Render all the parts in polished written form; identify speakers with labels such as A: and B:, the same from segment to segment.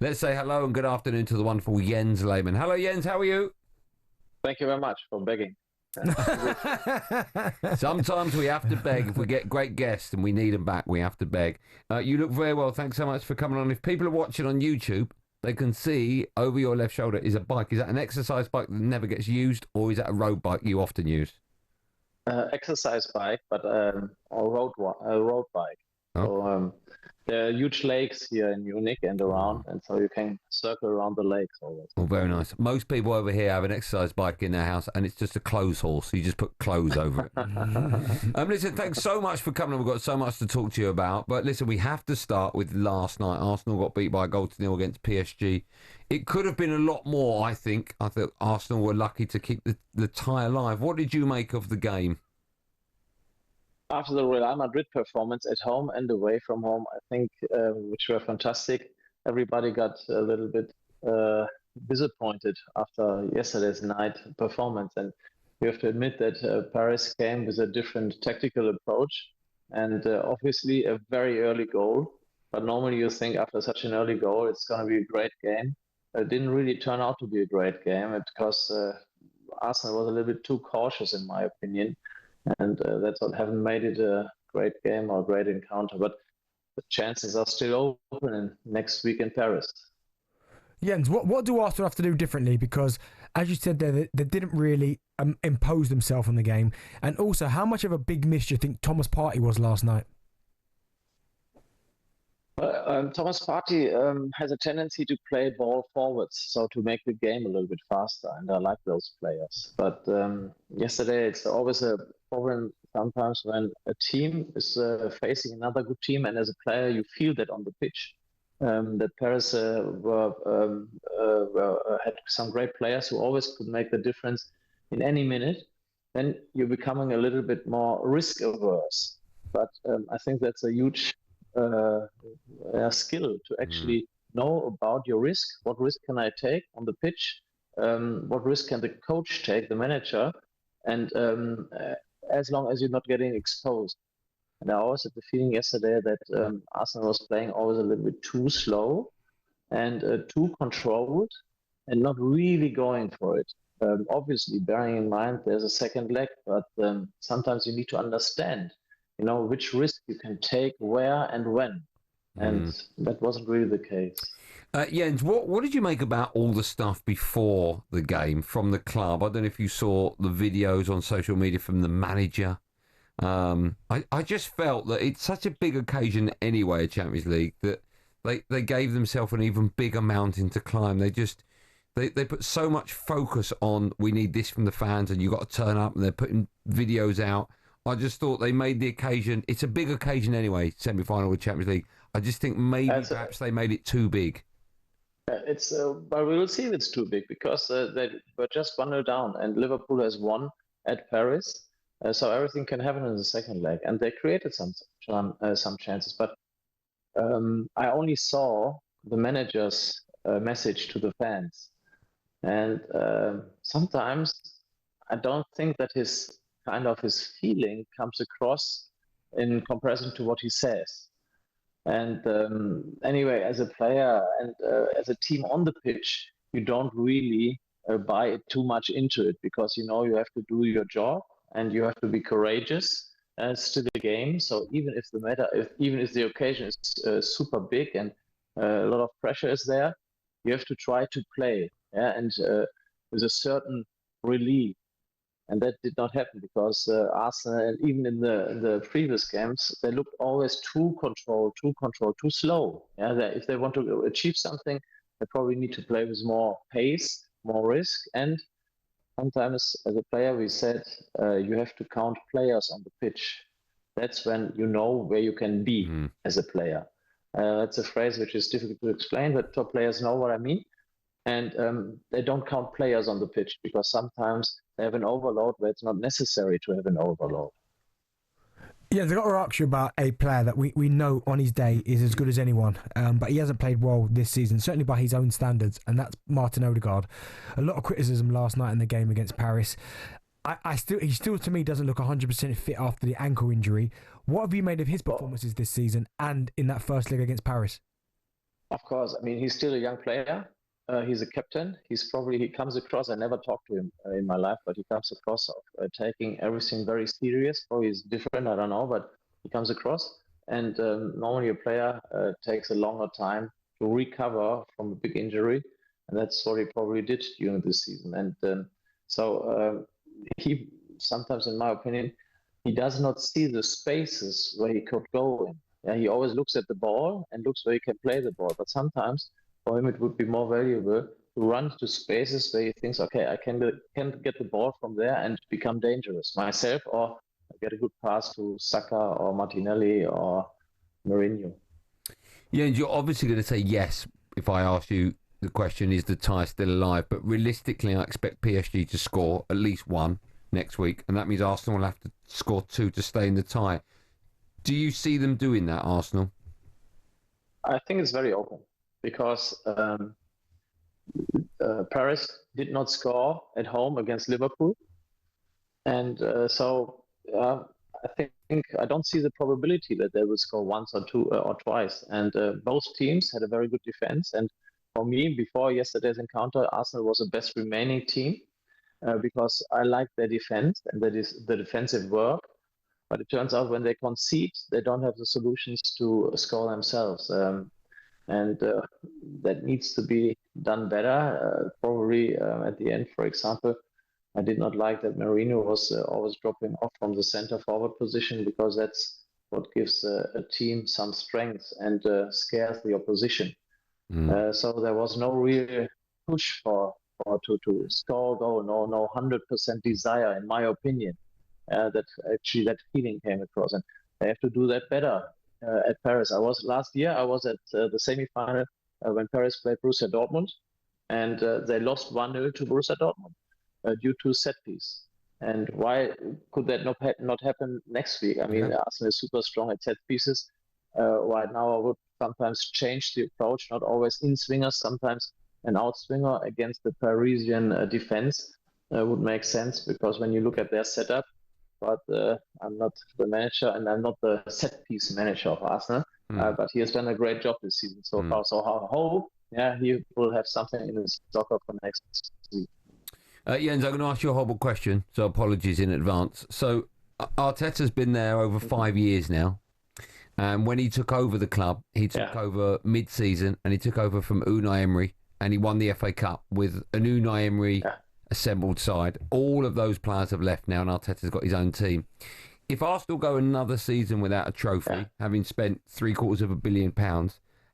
A: Let's say hello and good afternoon to the wonderful Jens Lehmann. Hello, Jens. How are you?
B: Thank you very much for begging.
A: Sometimes we have to beg. If we get great guests and we need them back, we have to beg. You look very well. Thanks so much for coming on. If people are watching on YouTube, they can see over your left shoulder is a bike. Is that an exercise bike that never gets used, or is that a road bike you often use?
B: Exercise bike, but a road bike.
A: Oh.
B: So there are huge lakes here in Munich and around, and so you can circle around the lakes always.
A: Oh, very nice. Most people over here have an exercise bike in their house, and it's just a clothes horse. You just put clothes over it. Listen, thanks so much for coming on. We've got so much to talk to you about. But listen, we have to start with last night. Arsenal got beat by a 0-0 against PSG. It could have been a lot more, I think. I thought Arsenal were lucky to keep the tie alive. What did you make of the game?
B: After the Real Madrid performance at home and away from home, I think, which were fantastic, everybody got a little bit disappointed after yesterday's night performance. And you have to admit that Paris came with a different tactical approach and obviously a very early goal. But normally you think after such an early goal, it's going to be a great game. It didn't really turn out to be a great game because Arsenal was a little bit too cautious, in my opinion. And that's what haven't made it a great game or a great encounter. But the chances are still open next week in Paris.
C: Jens, what do Arsenal have to do differently? Because, as you said there, they didn't really impose themselves on the game. And also, how much of a big miss do you think Thomas Partey was last night?
B: Thomas Partey has a tendency to play ball forwards, so to make the game a little bit faster, and I like those players. But yesterday, it's always a problem sometimes when a team is facing another good team, and as a player, you feel that on the pitch. That Paris had some great players who always could make the difference in any minute. Then you're becoming a little bit more risk averse. But I think that's a huge skill to actually know about your risk. What risk can I take on the pitch? What risk can the coach take, the manager? And as long as you're not getting exposed. And I always had the feeling yesterday that Arsenal was playing always a little bit too slow and too controlled and not really going for it. Obviously, bearing in mind there's a second leg, but sometimes you need to understand which risk you can take, where and when. And that wasn't really the case.
A: Jens, what did you make about all the stuff before the game from the club? I don't know if you saw the videos on social media from the manager. I just felt that it's such a big occasion anyway, Champions League, that they gave themselves an even bigger mountain to climb. They put so much focus on we need this from the fans and you got to turn up, and they're putting videos out. I just thought they made the occasion. It's a big occasion anyway, semi-final with Champions League. I just think maybe perhaps they made it too big.
B: But we will see if it's too big because they were just 1-0 down, and Liverpool has won at Paris, so everything can happen in the second leg. And they created some chances, but I only saw the manager's message to the fans, and sometimes I don't think that his feeling comes across in comparison to what he says. And anyway, as a player and as a team on the pitch, you don't really buy too much into it because you have to do your job and you have to be courageous. And it's still a game, so even if the occasion is super big and a lot of pressure is there, you have to try to play, and with a certain relief. And that did not happen because Arsenal, and even in the previous games, they looked always too controlled, too slow. Yeah, if they want to achieve something, they probably need to play with more pace, more risk. And sometimes, as a player, we said you have to count players on the pitch. That's when you know where you can be as a player. That's a phrase which is difficult to explain, but top players know what I mean. And they don't count players on the pitch because sometimes they have an overload where it's not necessary to have an overload.
C: Yeah, I've got to ask you about a player that we know on his day is as good as anyone, but he hasn't played well this season, certainly by his own standards, and that's Martin Odegaard. A lot of criticism last night in the game against Paris. He still to me doesn't look 100% fit after the ankle injury. What have you made of his performances this season and in that first leg against Paris?
B: Of course, I mean he's still a young player. He's a captain. He comes across. I never talked to him in my life, but he comes across of taking everything very serious. Probably he's different. I don't know, but he comes across. And normally a player takes a longer time to recover from a big injury, and that's what he probably did during this season. And he sometimes, in my opinion, he does not see the spaces where he could go in. Yeah, he always looks at the ball and looks where he can play the ball. But sometimes for him, it would be more valuable to run to spaces where he thinks, okay, I can get the ball from there and become dangerous myself, or get a good pass to Saka or Martinelli or Mourinho.
A: Yeah, and you're obviously going to say yes if I ask you the question, is the tie still alive? But realistically, I expect PSG to score at least one next week, and that means Arsenal will have to score two to stay in the tie. Do you see them doing that, Arsenal?
B: I think it's very open because Paris did not score at home against Liverpool. And I think I don't see the probability that they will score once or two or twice. And both teams had a very good defense. And for me, before yesterday's encounter, Arsenal was the best remaining team because I like their defense and that is the defensive work. But it turns out when they concede, they don't have the solutions to score themselves. And that needs to be done better. Probably at the end, for example, I did not like that Mourinho was always dropping off from the center forward position because that's what gives a team some strength and scares the opposition. So there was no real push to score a goal, no 100% desire, in my opinion. That feeling came across, and they have to do that better at Paris. Last year. I was at the semi-final when Paris played Borussia Dortmund, and they lost 1-0 to Borussia Dortmund due to set piece. And why could that not happen next week? I mean, Arsenal is super strong at set pieces. Right now, I would sometimes change the approach, not always in-swingers, sometimes an out-swinger against the Parisian defense would make sense because when you look at their setup, but I'm not the manager and I'm not the set piece manager of Arsenal. But he has done a great job this season so far. So I hope, he will have something in his locker for next week.
A: Jens, I'm going to ask you a horrible question, so apologies in advance. So Arteta's been there over 5 years now. And when he took over the club, he took over mid-season and he took over from Unai Emery and he won the FA Cup with an Unai Emery assembled side. All of those players have left now and Arteta's got his own team. If Arsenal go another season without a trophy, having spent £750 million,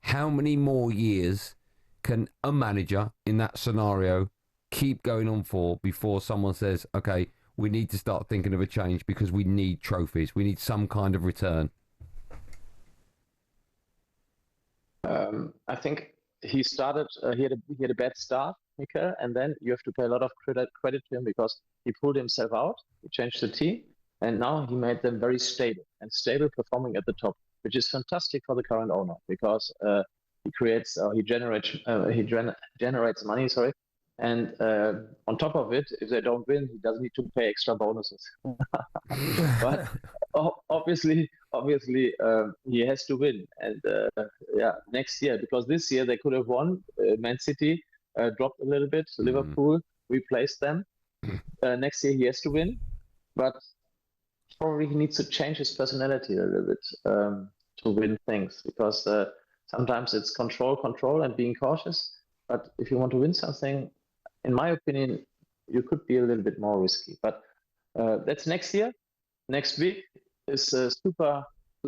A: how many more years can a manager in that scenario keep going on for before someone says, okay, we need to start thinking of a change because we need trophies. We need some kind of return.
B: I think he started, he had a bad start, Mikel, and then you have to pay a lot of credit to him because he pulled himself out, he changed the team, and now he made them very stable and stable performing at the top, which is fantastic for the current owner because he generates money, and on top of it, if they don't win, he doesn't need to pay extra bonuses. But obviously, he has to win, and next year because this year they could have won. Man City dropped a little bit. Liverpool replaced them. Next year he has to win, but probably he needs to change his personality a little bit to win things because sometimes it's control, and being cautious. But if you want to win something, in my opinion, you could be a little bit more risky. But that's next year. Next week is super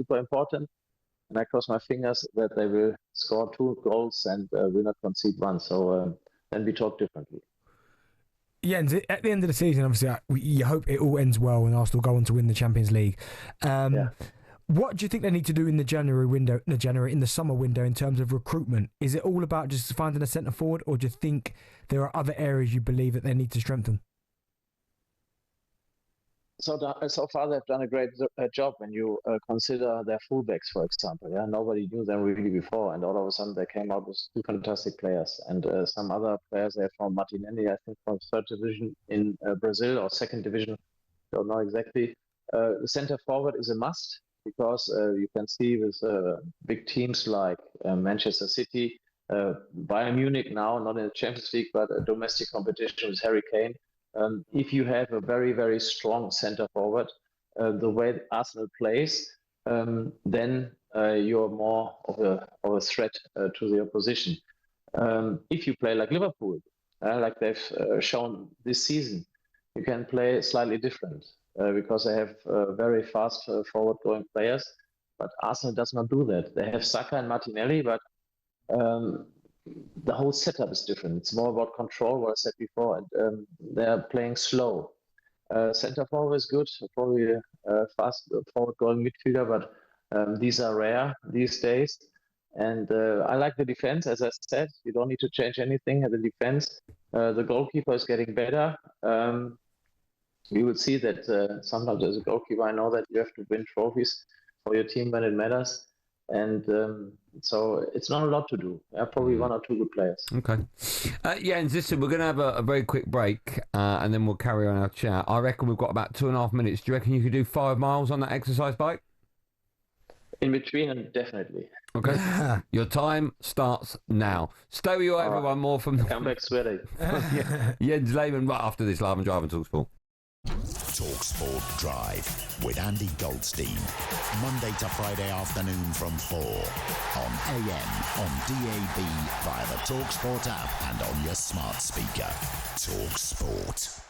B: important. And I cross my fingers that they will score 2 goals and will not concede one. So then we talk differently.
C: Yeah, and at the end of the season, obviously, you hope it all ends well and Arsenal go on to win the Champions League. What do you think they need to do in the summer window in terms of recruitment? Is it all about just finding a centre forward, or do you think there are other areas you believe that they need to strengthen?
B: So far they've done a great job when you consider their fullbacks, for example. Yeah, nobody knew them really before, and all of a sudden they came out with 2 fantastic players, and some other players they from Martinelli, I think from 3rd division in Brazil or 2nd division, don't know exactly. The centre forward is a must because you can see with big teams like Manchester City, Bayern Munich now, not in the Champions League, but a domestic competition with Harry Kane. If you have a very, very strong center forward, the way Arsenal plays, then you're more of a threat to the opposition. If you play like Liverpool, like they've shown this season, you can play slightly different because they have very fast forward-going players. But Arsenal does not do that. They have Saka and Martinelli, but the whole setup is different. It's more about control, what I said before, and they're playing slow. Center forward is good, probably a fast forward-going midfielder, but these are rare these days. And I like the defense, as I said. You don't need to change anything at the defense. The goalkeeper is getting better. You will see that sometimes as a goalkeeper, I know that you have to win trophies for your team when it matters. And so it's not a lot to do. Probably one or two good players.
A: Okay. Jens, listen, we're going to have a very quick break and then we'll carry on our chat. I reckon we've got about 2.5 minutes. Do you reckon you could do 5 miles on that exercise bike?
B: In between, and definitely.
A: Okay. Your time starts now. Stay with you, everyone. More from
B: come back sweaty.
A: Jens Lehmann right after this live and drive and talkSPORT.
D: talkSPORT Drive with Andy Goldstein. Monday to Friday afternoon from 4 on AM, on DAB, via the talkSPORT app and on your smart speaker. talkSPORT.